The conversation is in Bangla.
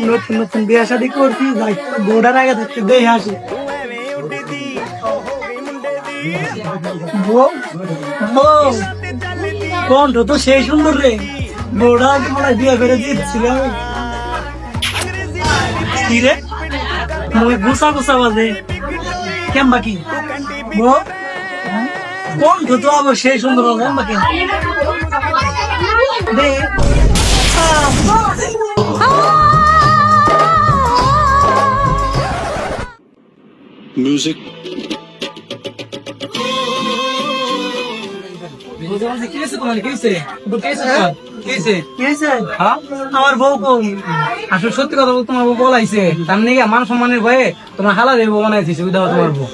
নতুন নতুন বিয়ে শাদী করছি, যাই বউটার আগে থাকতে দেখে আসি। বউ, বউ, কণ্ঠ তো সেই সুন্দর রে, বউটা মনে হয় বিয়ে করে দিচ্ছিল আমি। কি রে, মুই গুছা গুছা বাজে কেমবা কি? বউ, কণ্ঠ তো আবার সেই সুন্দর হবে কেমবা কি? দে Music. আমার বউ কম আসলে সত্যি কথা বলতে তোমার বউ বলাইছে তার নাকি মান সম্মানের ভয়ে তোমার হালা দেবো বানাইছে সুবিধা তোমার বউ